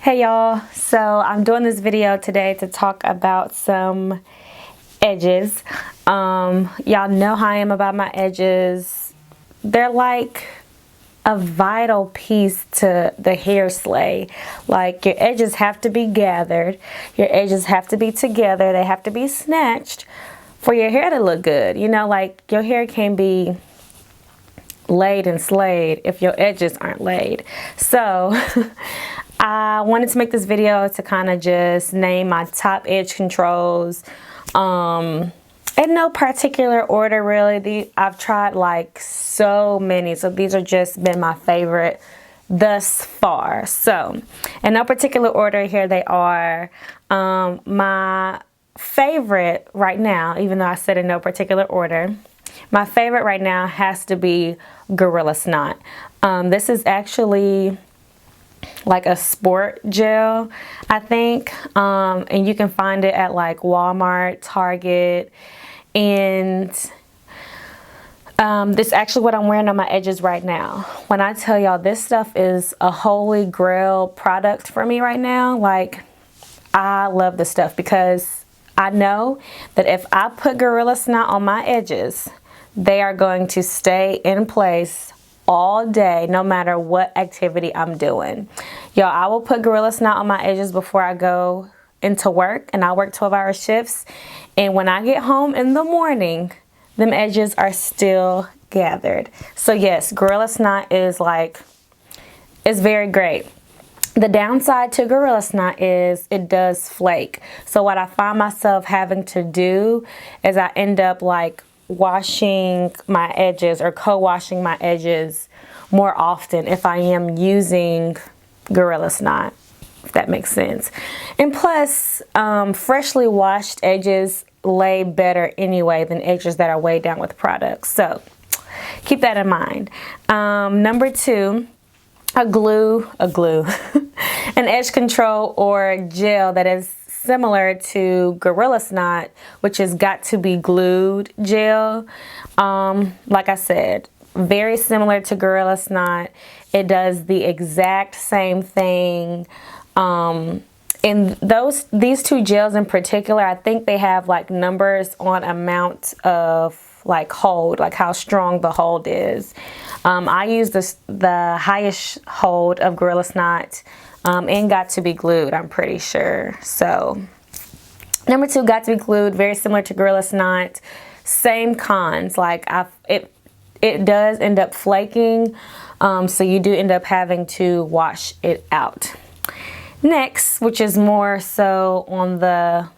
Hey y'all, so I'm doing this video today to talk about some edges. Y'all know how I am about my edges. They're like a vital piece to the hair sleigh. Like, your edges have to be gathered, your edges have to be together, they have to be snatched for your hair to look good. You know, like, your hair can be laid and slayed if your edges aren't laid. So I wanted to make this video to kind of just name my top edge controls in no particular order really. I've tried like so many, so these are just been my favorite thus far. So in no particular order, here they are. My favorite right now, even though I said in no particular order, my favorite right now has to be Gorilla Snot. This is actually like a sport gel, I think, and you can find it at like Walmart, Target, and this is actually what I'm wearing on my edges right now. When I tell y'all, this stuff is a holy grail product for me right now. Like, I love this stuff because I know that if I put Gorilla Snot on my edges, they are going to stay in place all day, no matter what activity I'm doing. Y'all, I will put Gorilla Snot on my edges before I go into work, and I work 12-hour shifts. And when I get home in the morning, them edges are still gathered. So yes, Gorilla Snot is like, it's very great. The downside to Gorilla Snot is it does flake. So what I find myself having to do is I end up like washing my edges or co-washing my edges more often if I am using Gorilla Snot, if that makes sense. And plus, freshly washed edges lay better anyway than edges that are weighed down with products. So keep that in mind. Number two, an edge control or gel that is similar to Gorilla Snot, which has got to be glued gel. Like I said, very similar to Gorilla Snot. It does the exact same thing. And these two gels in particular, I think they have like numbers on amount of like hold, like how strong the hold is. I use the highest hold of Gorilla Snot, and got to be glued, I'm pretty sure. So number two, got to be glued, very similar to Gorilla Snot. Same cons, like it does end up flaking, so you do end up having to wash it out. Next, which is more so on the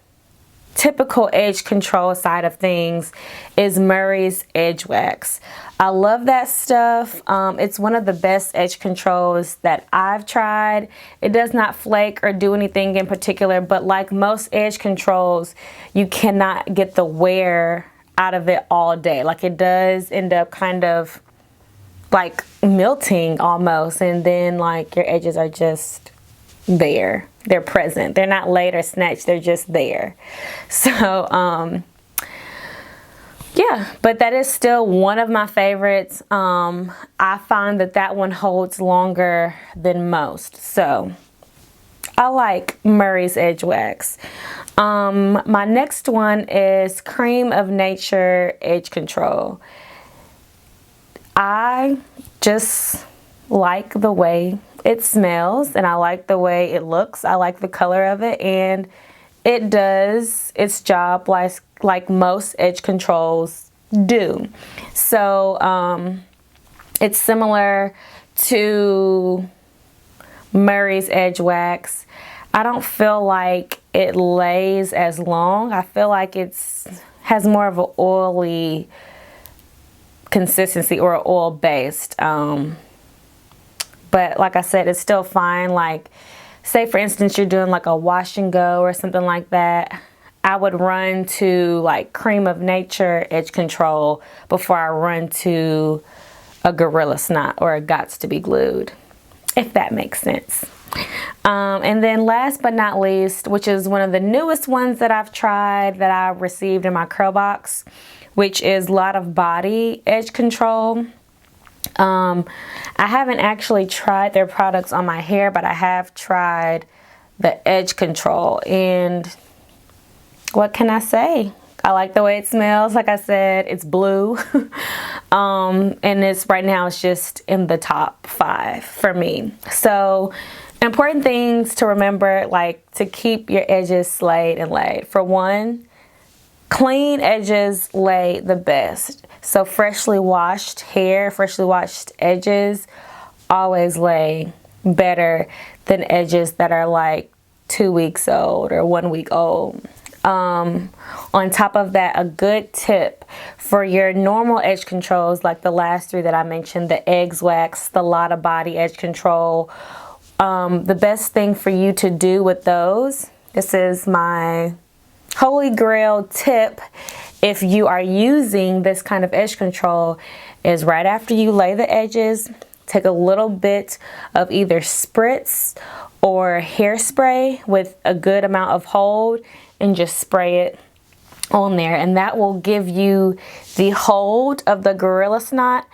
typical edge control side of things, is Murray's Edge Wax. I love that stuff. It's one of the best edge controls that I've tried. It does not flake or do anything in particular, but like most edge controls, you cannot get the wear out of it all day. Like, it does end up kind of like melting almost, and then like your edges are just there. They're present. They're not laid or snatched. They're just there. So, yeah, but that is still one of my favorites. I find that one holds longer than most. So I like Murray's Edge Wax. My next one is Creme of Nature Edge Control. I just like the way it smells, and I like the way it looks. I like the color of it, and it does its job like most edge controls do. So it's similar to Murray's Edge Wax. I don't feel like it lays as long. I feel like has more of an oily consistency, or oil based. But like I said, it's still fine. Like, say for instance, you're doing like a wash and go or something like that, I would run to like Creme of Nature Edge Control before I run to a Gorilla Snot or a Gots to be Glued, if that makes sense. And then last but not least, which is one of the newest ones that I've tried that I received in my curl box, which is Lot of Body Edge Control. I haven't actually tried their products on my hair, but I have tried the edge control, and what can I say? I like the way it smells. Like I said, it's blue. And it's right now it's just in the top 5 for me. So important things to remember, like to keep your edges slayed and laid. For one, clean edges lay the best. So freshly washed hair, freshly washed edges always lay better than edges that are like 2 weeks old or 1 week old. On top of that, a good tip for your normal edge controls, like the last 3 that I mentioned, the eggs wax, the Lotta body edge control, the best thing for you to do with those, this is my holy grail tip if you are using this kind of edge control, is right after you lay the edges, take a little bit of either spritz or hairspray with a good amount of hold and just spray it on there, and that will give you the hold of the Gorilla Snot,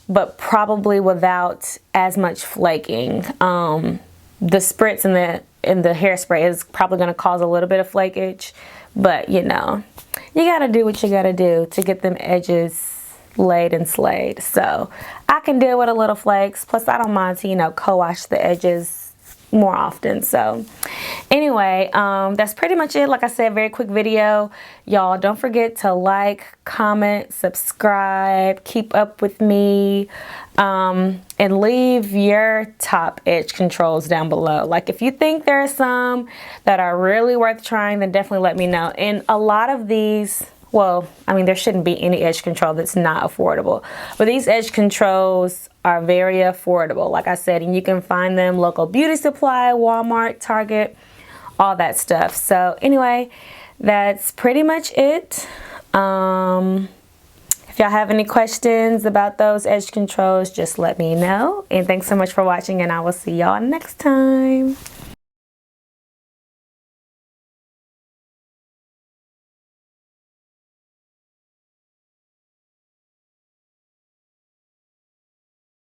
but probably without as much flaking. The spritz and the hairspray is probably going to cause a little bit of flakage, but you know, you gotta do what you gotta do to get them edges laid and slayed. So I can deal with a little flakes, plus I don't mind to, you know, co-wash the edges more often. So anyway, that's pretty much it. Like I said, very quick video. Y'all don't forget to like, comment, subscribe, keep up with me, and leave your top edge controls down below. Like if you think there are some that are really worth trying, then definitely let me know. And a lot of these, well, I mean, there shouldn't be any edge control that's not affordable, but these edge controls are very affordable, like I said, and you can find them local beauty supply, Walmart, Target, all that stuff. So anyway, that's pretty much it. If y'all have any questions about those edge controls, just let me know. And thanks so much for watching, and I will see y'all next time.